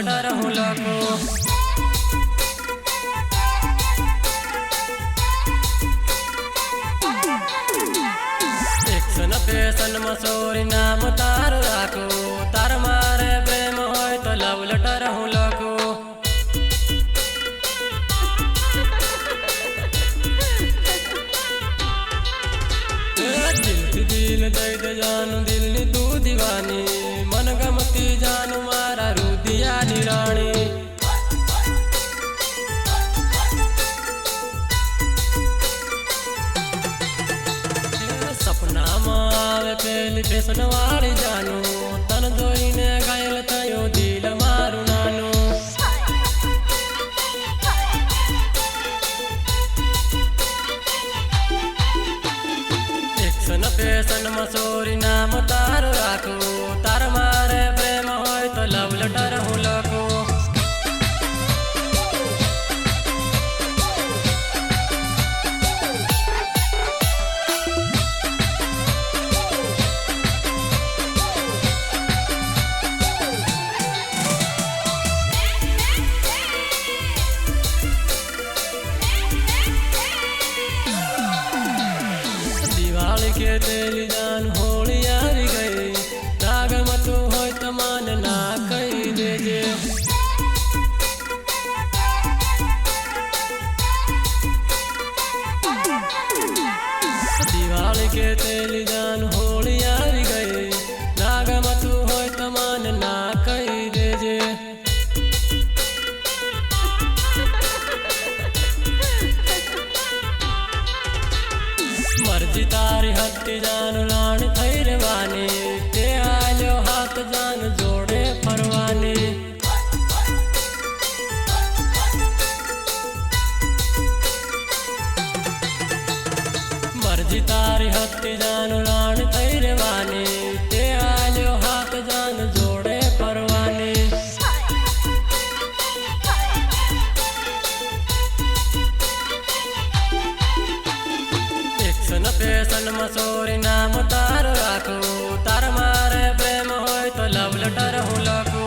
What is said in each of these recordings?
Letter हूँ लको। Action पेशन मसूरी नाम तार राखो, तार मारे प्रेम होय तो लव लटर हूँ लको। दिल की दिल दई दे जानू दिल नी तू दीवानी, मन गमती जानू मारा रुदिया निराणी। सपना में आवे पेली फेसन वाली जानू, तन जोईने घायल थयो दिल मारू नानू। एक्शन पेशन मसूरी नाम तार राखो, तार मारे प्रेम होय तो लव लटर हूँ लको। दिवाली के तेली जान होली आवी गई, दाग मतु होय त मान ना कही देजे। दिवाली के तेली जान होली आवी गई, दाग मतु होय त मान ना कही देजे। मर्जी तारी हत्ती जान लाण थई रेवानी, ते आलो हाथ जान जोड़े फरवानी। मर्जी तारी हत्ती जान लाण थई रेवानी, ते आलो हाथ जान जोड़े फरवानी। एक्शन पेशन मसूरी नाम तार राखो, तार मारे प्रेम होय तो लव लटर हूँ लको।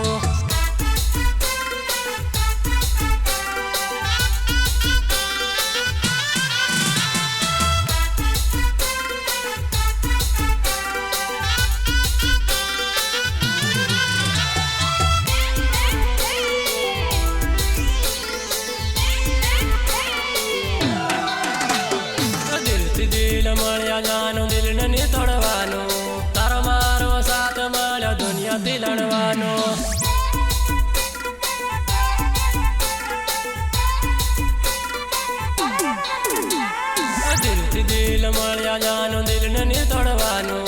दिल मळ्या जानो दिल नहीं तोड़वानो, तार मारो साथ मळ्या दुनिया दिलणवानो। दिल थी दिल मळ्या जानो दिल नहीं तोड़वानो,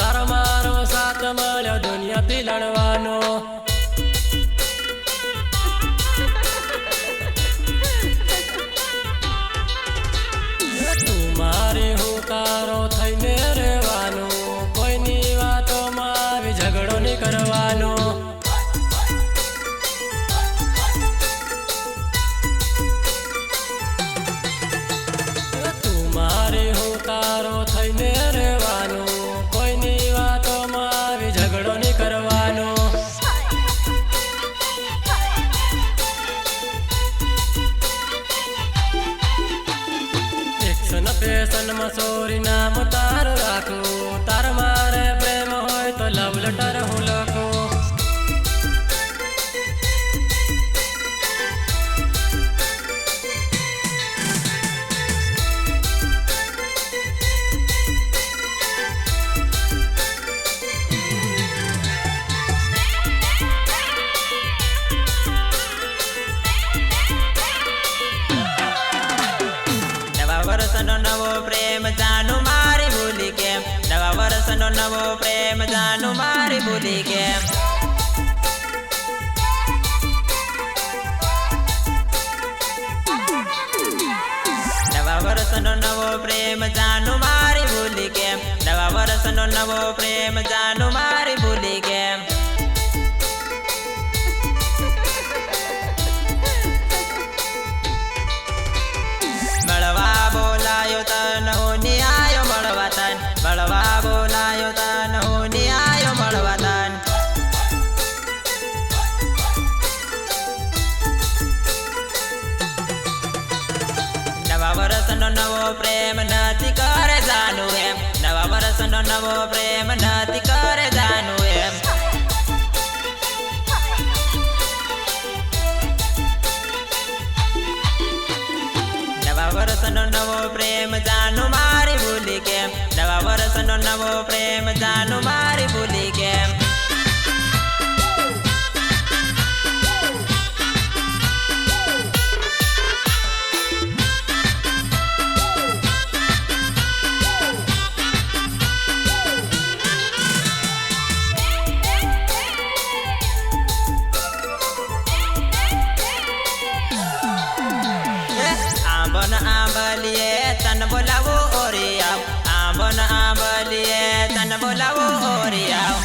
तार मारो साथ मळ्या दुनिया दिलणवानो। मारी हूँ तारो थईने रेवानो, कोई नी वातो में आवी झगड़ो नहीं करवानो। तू मारी हूँ तारो थईने रेवानो, कोई नी वातो में आवी झगड़ो नहीं करवानो। एक्शन पेशन मसूरी नाम तार राखो, तार मारे प्रेम होय तो लव लटर हूँ लको। वर्षनो नवो प्रेम जानू मारी भूली के, नवा वर्षनो नवो प्रेम जानू मारी भूली के। नवा वर्षनो नवो प्रेम जानू मारी भूली के, नवा वर्षनो नवो प्रेम जानू मारी भूली के। મળવા બોલાયો તન હોની આયો મળવા તન, મળવા બોલાયો તન હોની આયો મળવા તન। નવો પ્રેમ નથી કરે જાનું એમ નવા વર્ષનો નવો પ્રેમ જાનું મારી ભૂલી કેમ નવા વર્ષનો નવો પ્રેમ જાનું મારી ભૂલી કેમ આંબન આંબલીએ તન બોલાવો ઓરિયાવ આંબન આંબલીએ તન બોલાવો ઓરિયાવ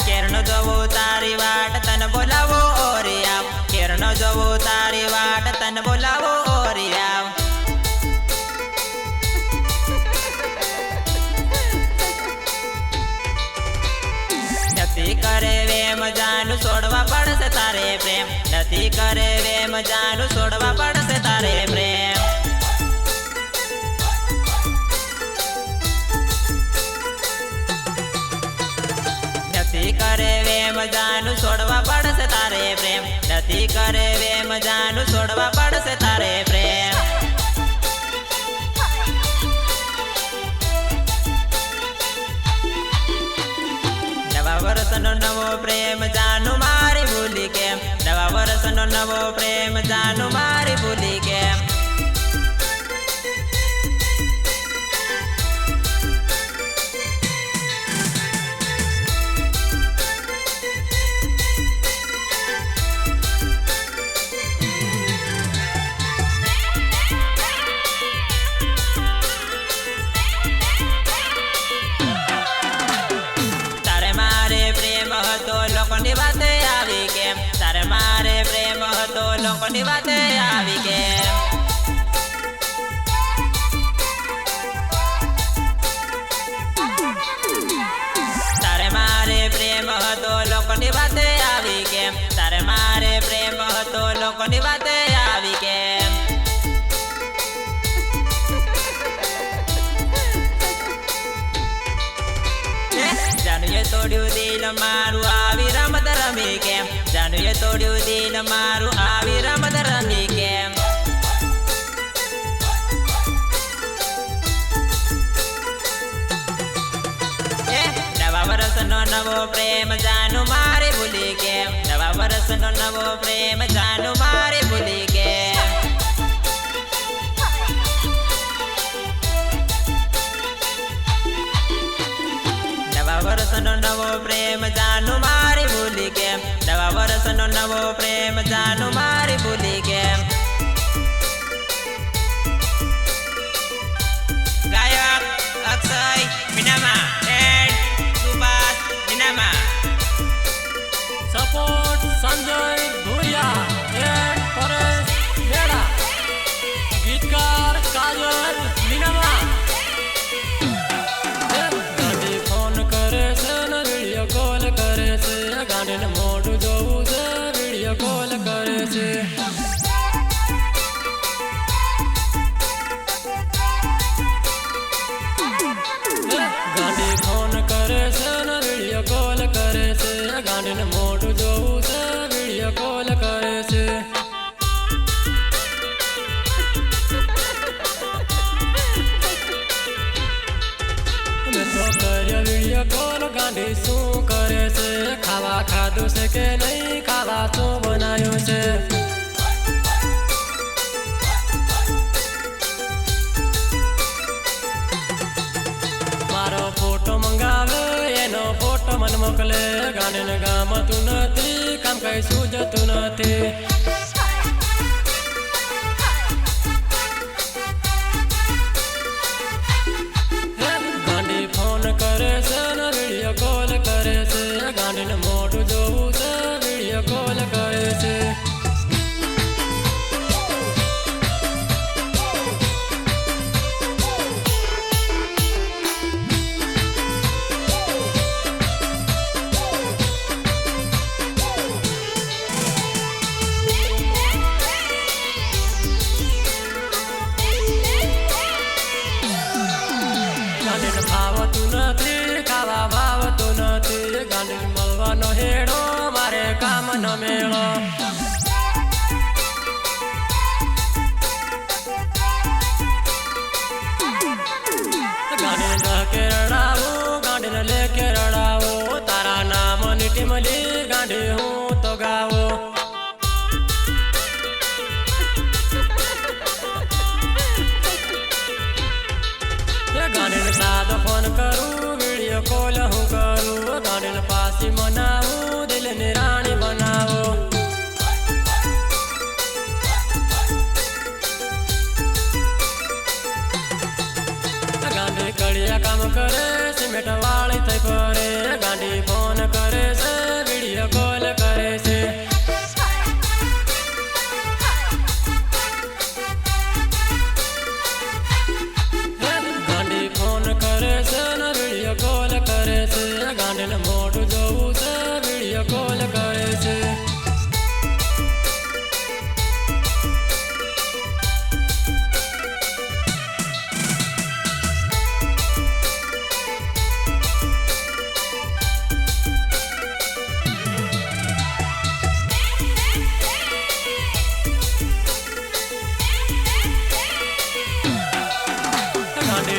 કેરનો જવો તારી વાટ તન બોલાવો ઓરિયાવ કેરનો જવો તારી વાટ તન બોલાવો ઓરિયાવ નથી કરે વે મજાનું છોડવા પડશે તારે પ્રેમ નથી કરે વે મજાનું છોડવા પડશે તારે પ્રેમ નથી કરે વે મજાનું છોડવા પડશે તારે પ્રેમ નથી કરે વે મજાનું છોડવા પડશે તારે પ્રેમ નવા વર્ષનો નવો પ્રેમ જાનું મારી ભૂલી કેમ નવા વર્ષનો નવો પ્રેમ જાનું મારી ભૂલી કેમ લોકોની વાતે આવી કેમ તારે મારે પ્રેમ હતો લોકોની વાતે આવી કેમ તારે મારે પ્રેમ હતો લોકોની વાતે આવી કેમ તારે મારે પ્રેમ હતો લોકોની વાતે આવી કેમ જાનુએ તોડ્યું દિલ મારું આવી રમત રમી કેમ જાનુએ તોડ્યું દિલ મારું આવી રમત રમી કેમ નવા વર્ષનો નવો પ્રેમ જાનું મારી ભૂલી કેમ નવા વર્ષનો નવો પ્રેમ જાનું મારી ભૂલી કેમ નવા વર્ષનો નવો પ્રેમ જાનું મારી ભૂલી કેમ નવા વર્ષનો નવો પ્રેમ જાનું મારી ભૂલી કેમ ગાયક Akshay Minama and Subhash Minama support Sanjay Bhuriya and Paresh Beda ગીતકાર કાજલ મીનામા ગાંડી ફોન કરે છે ને વિડીયો કોલ કરે છે ગાંડીને મોઢું જોવું છે વિડીયો કોલ કરે છે ગાંડી ફોન કરે છે ને વિડીયો કોલ કરે છે ગાંડીને મોઢું જોવું છે વિડીયો કોલ કરે છે મેં તો કર્યો વિડીયો કોલ ગાંડી શું કરે છે ખાવા ખાધું છે કે નહીં ખાવા શું બનાવ્યું છે મારો ફોટો મંગાવે એનો ફોટો મને મોકલે ગાંડીને ગમતું નથી કામ કઈ સૂઝતું નથી ગાંડી ફોન કરે છે ને વિડીયો કોલ કરે છે ગાંડીને મોઢું જોવું છે વિડીયો કોલ કરે છે કરે સિમેન્ટ વાળી થઈ પરે ગાંડી ફોન કરે છે વિડીયો કોલ કરે છે ગાંડી ફોન કરે છે ને વિડીયો કોલ કરે છે ગાંડીને મોઢું જોવું છે વિડીયો કોલ કરે છે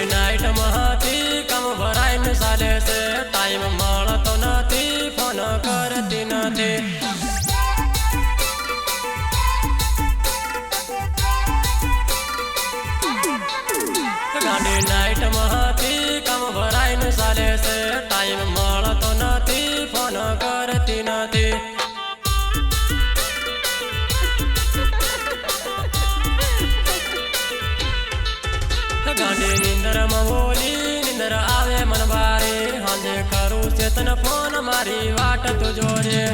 નાઈટ મહાથી કામ ભરાઈને ચાલે છે ટાઈમ મળતો નથી ફોન કરતી નથી ગાંડી નાઈટ મહાથી કામ ભરાઈને ચાલે છે ટાઈમ મળતો નથી ફોન કરતી નથી ગાંડી નિંદરમાં બોલી નિંદર આવે મન બારે હાંજે કરું છે તને ફોન મારી વાટ તું જોજે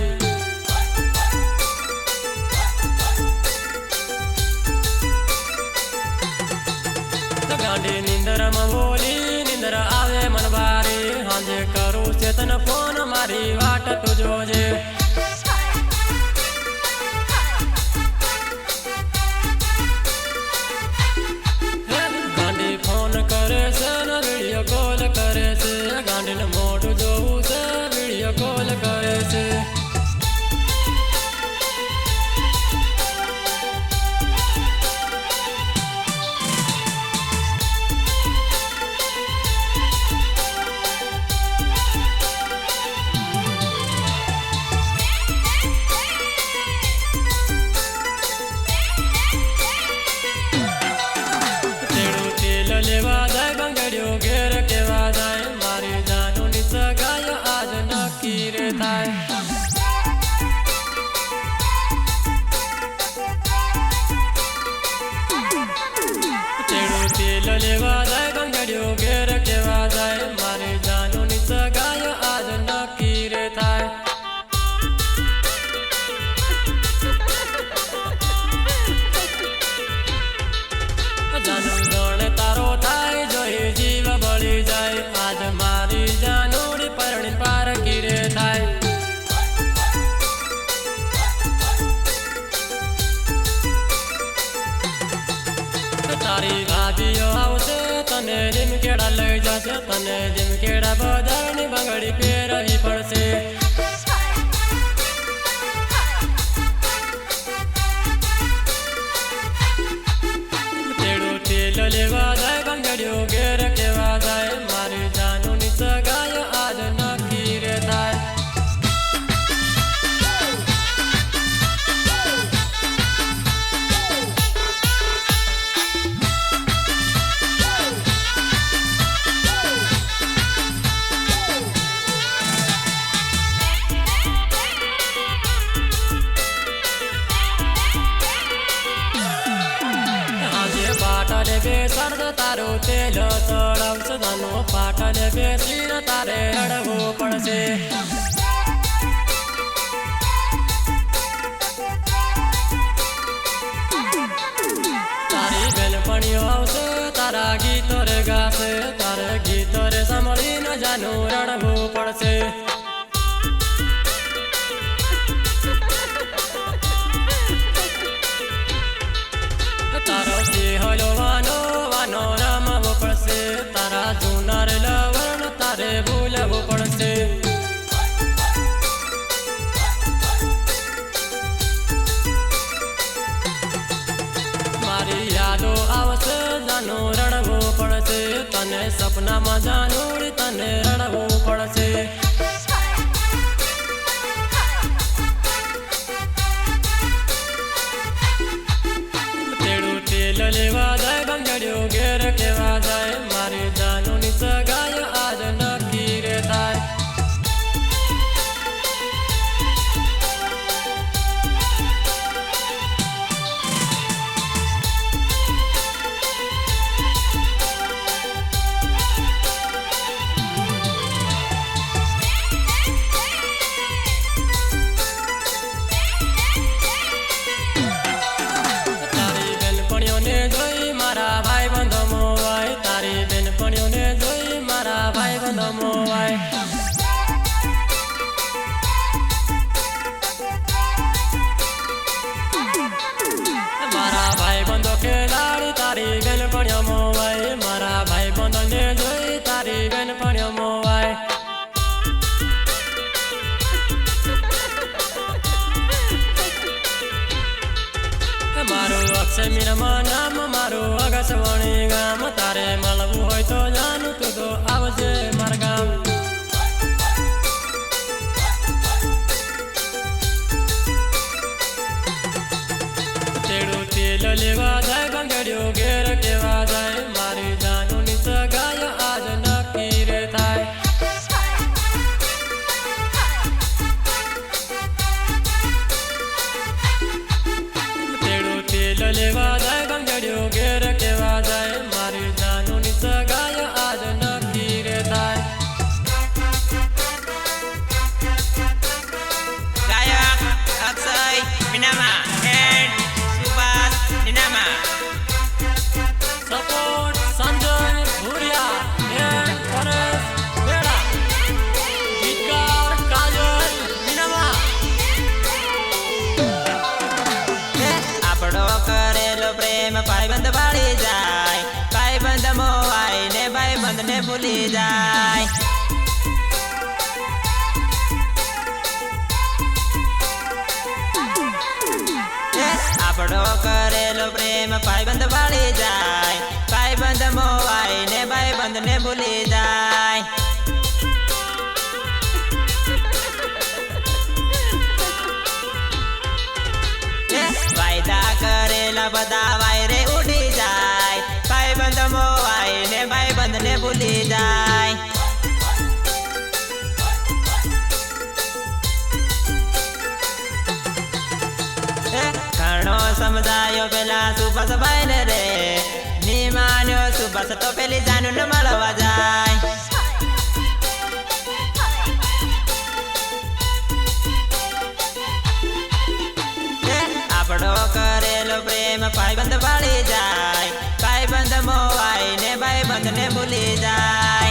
ગાંડી નિંદરમાં બોલી નિંદર આવે મન બારે હાંજે કરું છે તને ફોન મારી વાટ તું જોજે વિડીયો કોલ કરે છે ગાંડીને મોઢું જોવું છે વિડીયો કોલ કરે છે લેવા જાય બંગડ્યો ઘેર કેવા જાય મારી જાનુની સગાઈ આજ નક્કી રે થાય તેડું તેલ લેવા જાય બંગડ્યો ઘેર કેવા જાય મારી જાનુની સગાઈ આજ નક્કી રે થાય જાનું ગણ તારો થાય જોઈ જીવ બળી જાય આજ મારી જાનુડી પરણી પારકી રે થાય તારી ભાભીઓ આવશે તને લીમકેડા લઈ જશે તને લીમકેડા બજારની બંગડી પહેરવી પડશે લેવા જાય બંગડ્યો ઘેર કેવા જાય મારી જાનુની સગાઈ આજ નક્કી રે થાય પાટલે બેસડ તારો તેલ તળવશે ધનો પાટલે બેસીને તારે રડવું પડશે તારી બેનપણીઓ આવશે તારા ગીતો રે ગાશે તારે ગીતો રે સાંભળીને જાનું રડવું પડશે તારો સિંહલો વાનો રમવો પડશે તારા જૂનાર લવણ તારે ભૂલવું પડશે મારી યાદો આવશે જાનું રડવું પડશે તને સપનામાં જાનુડી તને રડવું પડશે લેવા જાય બંગડ્યો ઘેર કેવા જાય મારી જાનુની સગાઈ આજ નક્કી રે થાય મોવાય મારા ભાઈ બંધો ખેલાડી તારી બેન પણ મોવાય મારા ભાઈ બંધો ને જોઈ તારી બેન પણ મોવાય મારું અક્ષય મીરામાં નામ મારું અગસવણી ગામ તારે મળવું હોય તો જાનું તું તો આવજે મારા ગામ તેડું તેલ લેવા જાય બંગડ્યો ઘેર કેવા જાય મારી જાનુની સગાઈ આજ નક્કી રે થાય લેવા જાય બંગડ્યો ઘેર કેવા જાય મારી જાનુની સગાઈ આજ નક્કી રે થાય ગાયક Akshay Minama and Subhash Ninama support Sanjay Bhuriya and Paresh Beda ગીતકાર કાજલ મીનામા આપણો કરેલો પ્રેમ ભાઈબંધ વાળી જાય ભાઈબંધ મોવાય ને ભાઈબંધ ને ભૂલી જાય આપણો કરેલો પ્રેમ ભાઈબંધ વાળી જાય ભાઈબંધ મોવાય ને ભાઈબંધ ને ભૂલી જાય વાયદા કરેલા બધા વાયરે ઉડી જાય ભાઈબંધ મોવાય ને ભાઈબંધ ને ભૂલી જાય ઘણો સમજાયો પેલા સુભાષ ભાઈ ને રે ની માન્યો સુભાષ તો પેલી જાનું ને મળવા જાય આપણો કરેલો પ્રેમ ભાઈબંધ વાળી જાય ભાઈબંધ મોવાય ને ભાઈબંધ ને ભૂલી જાય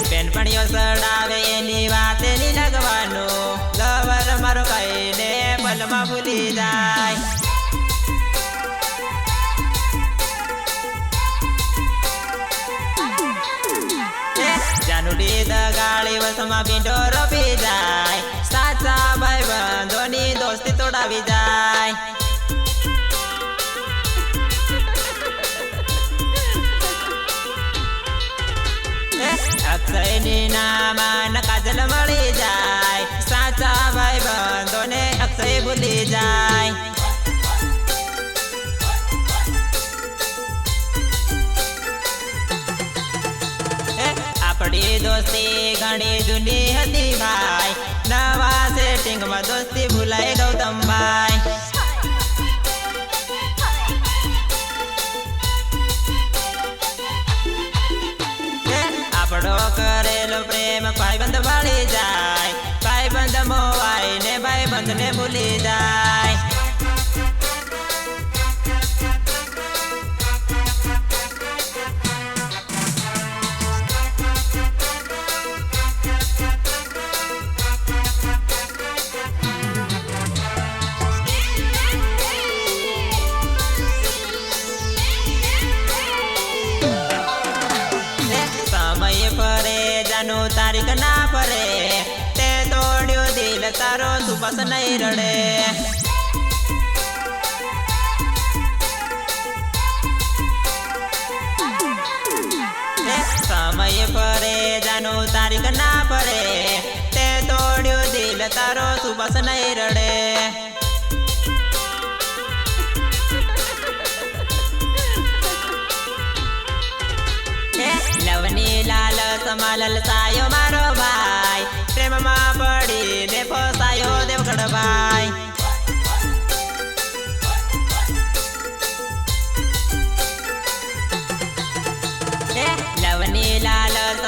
બેનપણીઓ સડાવે એની વાતે ની લગવાનું લવર મારો કહીને પલમાં ભૂલી જાય જાનુડી દગાળી વસમાં ભીંડો રોપી જાય સાચા ભાઈ બંધોની દોસ્તી તોડાવી જાય અક્ષયની નામાં કાજલ મળી જાય સાચા ભાઈ બંધોને અક્ષય ભૂલી જાય આપણી દોસ્તી ઘણી જૂની હતી ભાઈ નવા સેટિંગમાં દોસ્તી ભૂલાય ગૌતમભાઈ આપણો કરેલો પ્રેમ ભાઈબંધ વાળી જાય ભાઈબંધ મોવાય ને ભાઈબંધ ને ભૂલી જાય સમય ફરે જાનું તારીખ ના ફરે તે તોડ્યું દિલ તારો સુભાષ નહીં રડે સમય ફરે જાનું તારીખ ના ફરે તે તોડ્યું દિલ તારો સુભાષ નહીં રડે લવની લાલ સમાલલ સાયો મારો ભાઈ પ્રેમમાં પડીને ફસાયો દેવગઢ ભાઈ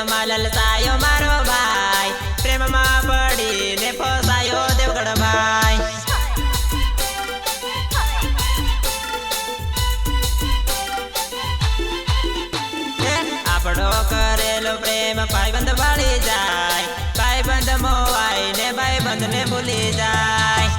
પ્રેમમાં લલચાયો મારો ભાઈ, પ્રેમમાં પડીને ફસાયો દેવગઢ ભાઈ. આપણો કરેલો પ્રેમ ભાઈબંધ વાળી જાય, ભાઈબંધ મોવાય ને ભાઈબંધ ને ભૂલી જાય.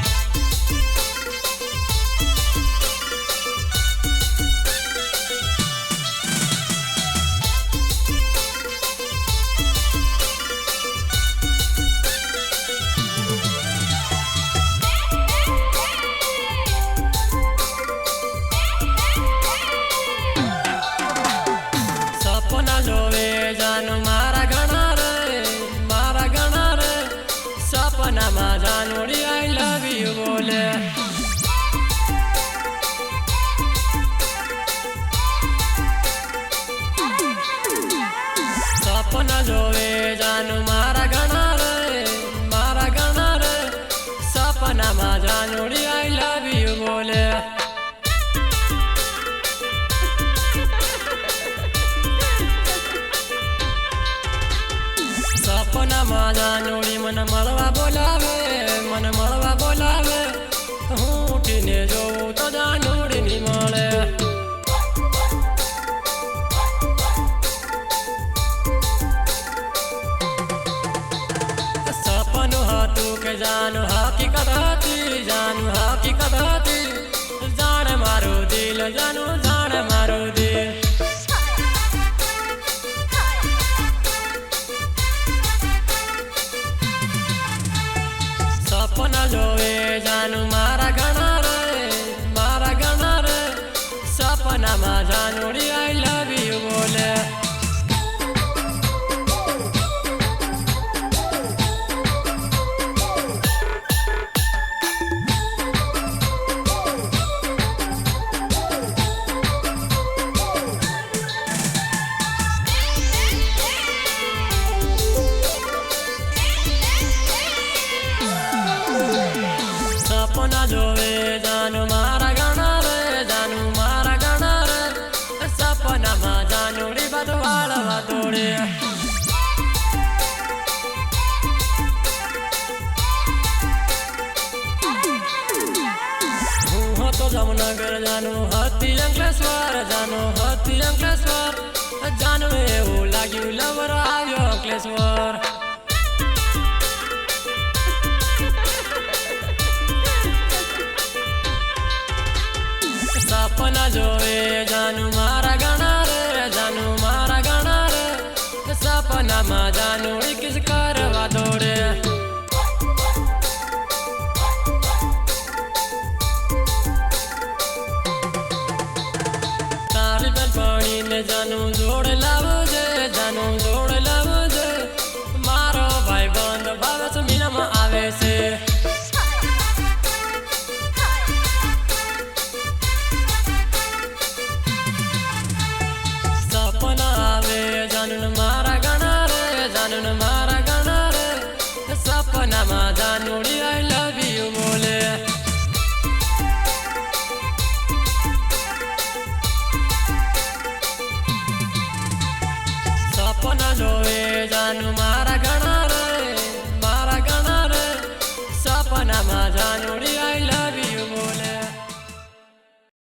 સપના જોવે જાનું મારા ઘણા રે, મારા ઘણા રે. સપનામાં જાનુડી આઈ લવ યુ બોલે. સપના જોવે જાનું મારા ઘણા રે, મારા ઘણા રે. સપનામાં જાનુડી આઈ લવ યુ બોલે. સપનામાં જાનુડી મને મળવા બોલાવે, મને મળવા બોલાવે. હું ઉઠીને જોઉં તો જાનુડી ની મળે. સપનું હતું કે જાનું હકીકત હતી, જાનું હકીકત હતી. જાણે મારું દિલ, જાનું જાણે મારું દિલ. સપના જોવે જાનું મારા ઘણા રે, મારા ઘણા રે. સપનામાં જાનુડી આઈ લવ યુ બોલે. સપના જોવે જાનું મારા ઘણા રે, જાનું મારા ઘણા રે. સપનામાં જાનુડી બધું વાળવા દોડે. હું હતો જામનગર, જાનું હતી અંકલેશ્વર, જાનું હતી અંકલેશ્વર. જાનું એવું લાગ્યું લવર આવ્યો અંકલેશ્વર. સપના જોવે જાનું મારા ઘણા રે, જાનું મારા ઘણા રે. સપનામાં જાનુડી કિસ કરવા દોડે. તારી બેનપણીને જાનું જોડે લાવજે, જાનું જોડે લાવજે. મારો ભાઈબંધ ભાવે છે મીનામાં આવે છે. સપના આવે જાનું મારા ઘણા રે, જાનું મારા ઘણા રે. સપનામાં જાનુડી આઈ લવ યુ બોલે. સપના જોવે જાનું